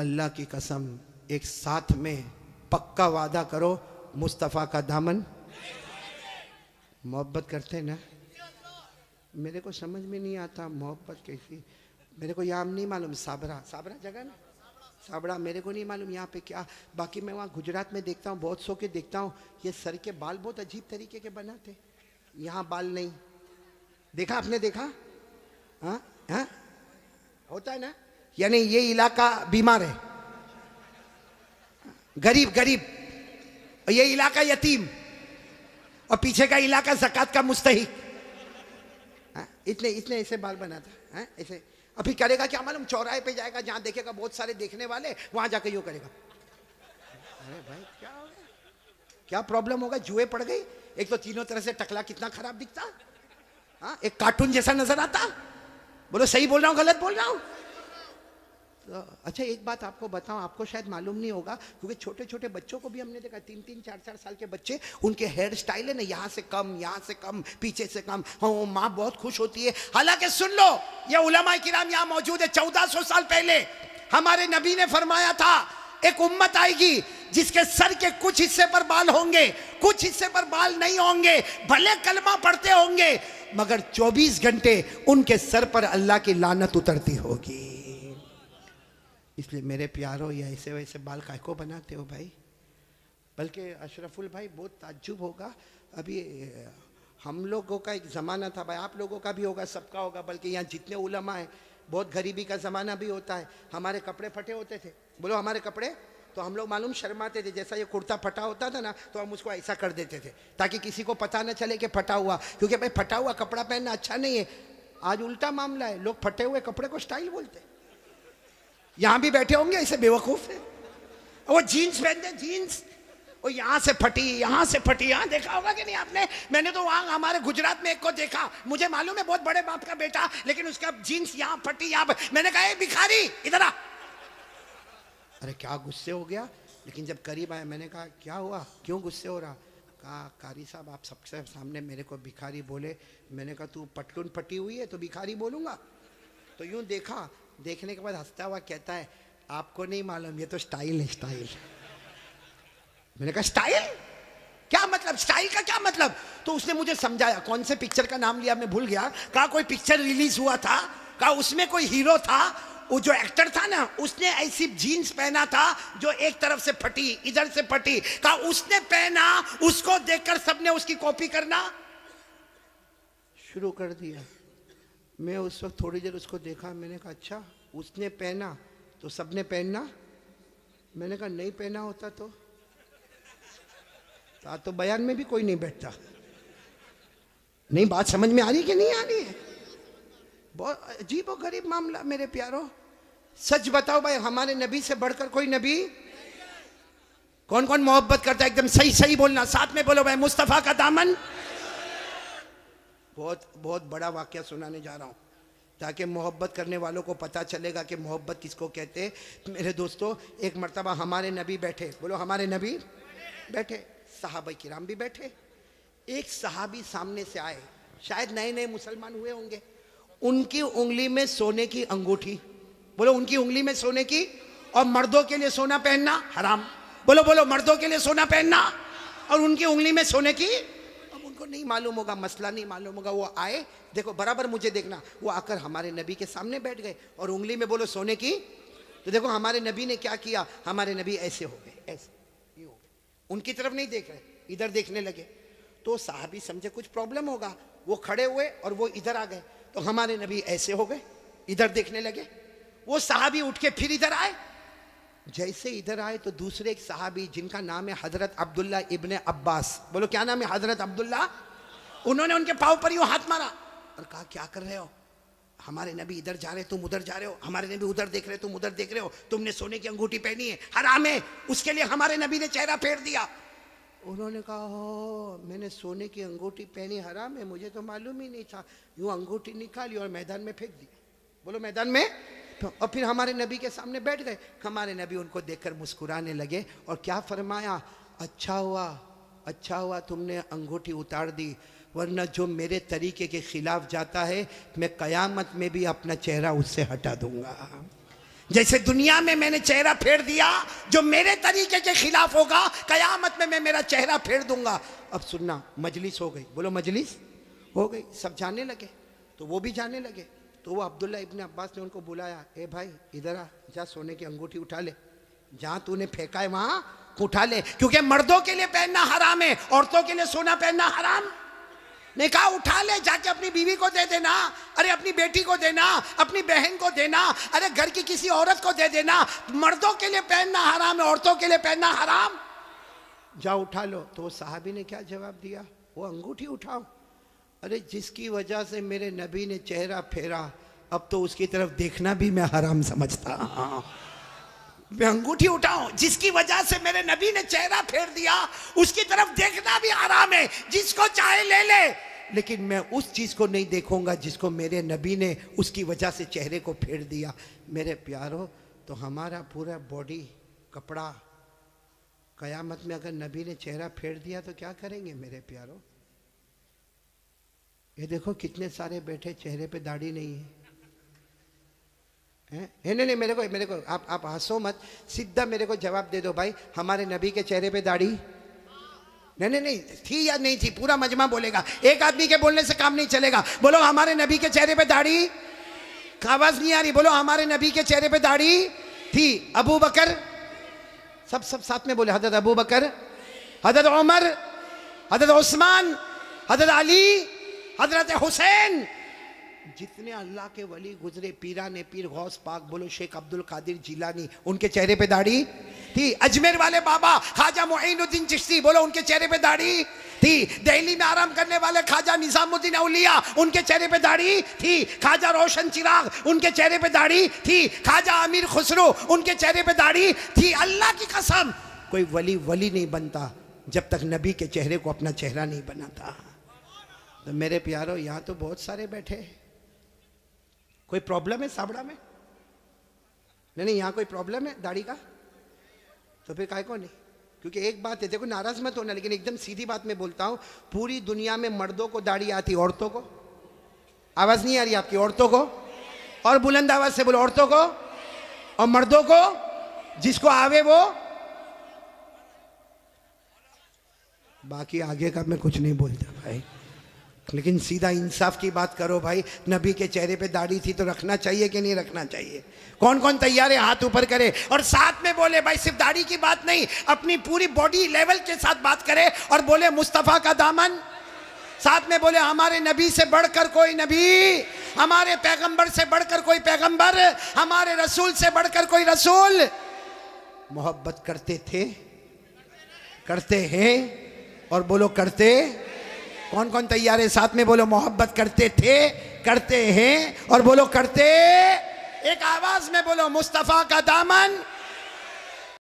अल्लाह की कसम, एक साथ में पक्का वादा करो, मुस्तफ़ा का दामन। मोहब्बत करते हैं ना? मेरे को समझ में नहीं आता मोहब्बत कैसी। मेरे को यहाँ नहीं मालूम, साबरा साबरा जगह ना, साबड़ा, मेरे को नहीं मालूम यहाँ पे क्या। बाकी मैं वहाँ गुजरात में देखता हूँ, बहुत सौ के देखता हूँ, ये सर के बाल बहुत अजीब तरीके के बनाते, यहाँ बाल नहीं। देखा आपने? देखा? हाँ हाँ, होता है ना। यानी ये इलाका बीमार है, गरीब गरीब, और ये इलाका यतीम, और पीछे का इलाका ज़कात का मुस्तहिक। इतने इतने ऐसे बाल बनाता है ऐसे। अभी करेगा क्या मालूम, चौराहे पे जाएगा, जहां देखेगा बहुत सारे देखने वाले, वहां जाकर यूं करेगा। अरे भाई क्या हो गया? क्या प्रॉब्लम होगा? जुए पड़ गई। एक तो तीनों तरह से टकला कितना खराब दिखता, हाँ, एक कार्टून जैसा नजर आता। बोलो सही बोल रहा हूँ गलत बोल रहा हूँ? तो अच्छा एक बात आपको बताऊं, आपको शायद मालूम नहीं होगा, क्योंकि छोटे छोटे बच्चों को भी हमने देखा, 3-3, 4-4 साल के बच्चे, उनके हेयर स्टाइल है ना, यहाँ से कम, यहाँ से कम, पीछे से कम। हाँ, माँ बहुत खुश होती है। हालांकि सुन लो, ये उलमा किराम यहाँ मौजूद है, 1400 साल पहले हमारे नबी ने फरमाया था, एक उम्मत आएगी जिसके सर के कुछ हिस्से पर बाल होंगे, कुछ हिस्से पर बाल नहीं होंगे, भले कलमा पढ़ते होंगे, मगर 24 घंटे उनके सर पर अल्लाह की लानत उतरती होगी। इसलिए मेरे प्यारो, ये ऐसे वैसे बाल काय को बनाते हो भाई? बल्कि अशरफुल भाई बहुत ताज्जुब होगा, अभी हम लोगों का एक ज़माना था भाई, आप लोगों का भी होगा, सबका होगा, बल्कि यहाँ जितने उलमा हैं, बहुत गरीबी का ज़माना भी होता है। हमारे कपड़े फटे होते थे, बोलो हमारे कपड़े, तो हम लोग मालूम शर्माते थे। जैसा ये कुर्ता फटा होता था ना, तो हम उसको ऐसा कर देते थे ताकि किसी को पता न चले कि फटा हुआ, क्योंकि भाई फटा हुआ कपड़ा पहनना अच्छा नहीं है। आज उल्टा मामला है, लोग फटे हुए कपड़े को स्टाइल बोलते हैं। यहाँ भी बैठे होंगे ऐसे बेवकूफ है, वो जीन्स पहनते, जीन्स और यहाँ से फटी, यहाँ से फटी। यहाँ देखा होगा कि नहीं आपने? मैंने तो वहाँ हमारे गुजरात में एक को देखा, मुझे मालूम है बहुत बड़े बाप का बेटा, लेकिन उसका जीन्स यहाँ फटी, यहाँ। मैंने कहा भिखारी इधर आ। अरे क्या गुस्से हो गया, लेकिन जब करीब आया मैंने कहा क्या हुआ, क्यों गुस्से हो रहा? कहा कारी साहब आप सबसे सामने मेरे को भिखारी बोले। मैंने कहा तू पटलून फटी हुई है तो भिखारी बोलूँगा? तो यूँ देखा, देखने के बाद हंसता हुआ कहता है आपको नहीं मालूम, ये तो स्टाइल है, स्टाइल। मैंने कहा स्टाइल क्या मतलब, स्टाइल का क्या मतलब? तो उसने मुझे समझाया, कौन से पिक्चर का नाम लिया मैं भूल गया। कहा कोई पिक्चर रिलीज हुआ था, कहा उसमें कोई हीरो था, वो जो एक्टर था ना, उसने ऐसी जीन्स पहना था जो एक तरफ से फटी, इधर से फटी। कहा उसने पहना, उसको देखकर सबने उसकी कॉपी करना शुरू कर दिया। मैं उस वक्त थोड़ी देर उसको देखा, मैंने कहा अच्छा उसने पहना तो सबने पहनना? मैंने कहा नहीं पहना होता तो बयान में भी कोई नहीं बैठता। नहीं बात समझ में आ रही कि नहीं आ रही है? बहुत अजीब और गरीब मामला मेरे प्यारो। सच बताओ भाई, हमारे नबी से बढ़कर कोई नबी? कौन कौन मोहब्बत करता है? एकदम सही सही बोलना, साथ में बोलो भाई, मुस्तफा का दामन। बहुत बहुत बड़ा वाकया सुनाने जा रहा हूँ ताकि मोहब्बत करने वालों को पता चलेगा कि मोहब्बत किसको कहते हैं। मेरे दोस्तों, एक मर्तबा हमारे नबी बैठे, बोलो हमारे नबी बैठे, सहाबा किराम भी बैठे। एक सहाबी सामने से आए, शायद नए नए मुसलमान हुए होंगे। उनकी उंगली में सोने की अंगूठी, बोलो उनकी उंगली में सोने की, और मर्दों के लिए सोना पहनना हराम। बोलो बोलो, मर्दों के लिए सोना पहनना और उनकी उंगली में सोने की। अब उनको नहीं मालूम होगा, मसला नहीं मालूम होगा। वो आए, देखो बराबर मुझे देखना, वो आकर हमारे नबी के सामने बैठ गए और उंगली में बोलो सोने की। तो देखो हमारे नबी ने क्या किया, हमारे नबी ऐसे हो गए, ऐसे ये हो गए, उनकी तरफ नहीं देख रहे, इधर देखने लगे। तो साहबी समझे कुछ प्रॉब्लम होगा, वो खड़े हुए और वो इधर आ गए। तो हमारे नबी ऐसे हो गए, इधर देखने लगे। वो साहबी उठ के फिर इधर आए। जैसे इधर आए तो दूसरे एक साहबी जिनका नाम है हजरत अब्दुल्ला इब्ने अब्बास, बोलो क्या नाम है? हजरत अब्दुल्ला। उन्होंने उनके पाँव पर यूं हाथ मारा और कहा क्या कर रहे हो? हमारे नबी इधर जा रहे, तुम उधर जा रहे हो। हमारे नबी उधर देख रहे, तुम उधर देख रहे हो। तुमने सोने की अंगूठी पहनी है, हराम है। उसके लिए हमारे नबी ने चेहरा फेर दिया। उन्होंने कहा हो, मैंने सोने की अंगूठी पहनी, हराम है, मुझे तो मालूम ही नहीं था। यूं अंगूठी निकाली और मैदान में फेंक दी, बोलो मैदान में। और फिर हमारे नबी के सामने बैठ गए। हमारे नबी उनको देखकर मुस्कुराने लगे और क्या फरमाया, अच्छा हुआ तुमने अंगूठी उतार दी, वरना जो मेरे तरीके के खिलाफ जाता है मैं कयामत में भी अपना चेहरा उससे हटा दूंगा। जैसे दुनिया में मैंने चेहरा फेर दिया, जो मेरे तरीके के खिलाफ होगा कयामत में मैं मेरा चेहरा फेर दूंगा। अब सुनना, मजलिस हो गई, बोलो मजलिस हो गई, सब जाने लगे, तो वो भी जाने लगे। तो वो अब्दुल्ला इब्न अब्बास ने उनको बुलाया, ए भाई इधर आ, जा सोने की अंगूठी उठा ले, जहां तूने फेंका है वहां उठा ले, क्योंकि मर्दों के लिए पहनना हराम है, औरतों के लिए सोना पहनना हराम। ने कहा उठा ले, जाके अपनी बीवी को दे देना, अरे अपनी बेटी को देना, अपनी बहन को देना, अरे घर की किसी औरत को दे देना। मर्दों के लिए पहनना हराम है, औरतों के लिए पहनना हराम। जा उठा लो। तो वो साहबी ने क्या जवाब दिया, वो अंगूठी उठाओ, अरे जिसकी वजह से मेरे नबी ने चेहरा फेरा, अब तो उसकी तरफ देखना भी मैं हराम समझता। मैं अंगूठी उठाऊं, जिसकी वजह से मेरे नबी ने चेहरा फेर दिया, उसकी तरफ देखना भी हराम है। जिसको चाहे ले ले, लेकिन मैं उस चीज को नहीं देखूंगा जिसको मेरे नबी ने उसकी वजह से चेहरे को फेर दिया। मेरे प्यारो, तो हमारा पूरा बॉडी कपड़ा, कयामत में अगर नबी ने चेहरा फेर दिया तो क्या करेंगे मेरे प्यारो? ये देखो कितने सारे बैठे, चेहरे पे दाढ़ी नहीं है। नहीं, मेरे को आप हंसो मत, सीधा मेरे को जवाब दे दो भाई, हमारे नबी के चेहरे पे दाढ़ी नहीं थी या नहीं थी? पूरा मजमा बोलेगा, एक आदमी के बोलने से काम नहीं चलेगा। बोलो हमारे नबी के चेहरे पे दाढ़ी, आवाज नहीं आ रही, बोलो हमारे नबी के चेहरे पे दाढ़ी थी। अबू बकर, सब साथ में बोले, हजरत अबू बकर, हजरत उमर, हजरत उस्मान, हजरत अली, हजरत हुसैन, जितने अल्लाह के वली गुजरे, पीराने पीर गौस पाक, बोलो शेख अब्दुल कादिर जिलानी, उनके चेहरे पे दाढ़ी थी। अजमेर वाले बाबा ख्वाजा मुईनुद्दीन चिश्ती, बोलो उनके चेहरे पे दाढ़ी थी। दिल्ली में आराम करने वाले ख्वाजा निजामुद्दीन औलिया, उनके चेहरे पे दाढ़ी थी। ख्वाजा रोशन चिराग, उनके चेहरे पे दाढ़ी थी। ख्वाजा अमीर खुसरो, उनके चेहरे पे दाढ़ी थी। अल्लाह की कसम, कोई वली नहीं बनता जब तक नबी के चेहरे को अपना चेहरा नहीं बनाता। तो मेरे प्यारो, यहाँ तो बहुत सारे बैठे, कोई प्रॉब्लम है साबड़ा में? नहीं, यहाँ कोई प्रॉब्लम है दाढ़ी का? तो फिर काय को नहीं? क्योंकि एक बात है, देखो नाराज मत होना, लेकिन एकदम सीधी बात मैं बोलता हूँ, पूरी दुनिया में मर्दों को दाढ़ी आती, औरतों को? आवाज नहीं आ रही आपकी? औरतों को? और बुलंद आवाज से बोलो, औरतों को और मर्दों को, जिसको आवे वो। बाकी आगे का मैं कुछ नहीं बोलता भाई, लेकिन सीधा इंसाफ की बात करो भाई। नबी के चेहरे पे दाढ़ी थी तो रखना चाहिए कि नहीं रखना चाहिए? कौन कौन तैयार है हाथ ऊपर करे और साथ में बोले भाई, सिर्फ दाढ़ी की बात नहीं, अपनी पूरी बॉडी लेवल के साथ बात करे और बोले मुस्तफा का दामन। साथ में बोले हमारे नबी से बढ़कर कोई नबी, हमारे पैगंबर से बढ़कर कोई पैगंबर, हमारे रसूल से बढ़कर कोई रसूल। मोहब्बत करते थे, करते हैं, और बोलो करते। कौन कौन तैयार है? साथ में बोलो मोहब्बत करते थे, करते हैं, और बोलो करते। एक आवाज में बोलो मुस्तफा का दामन।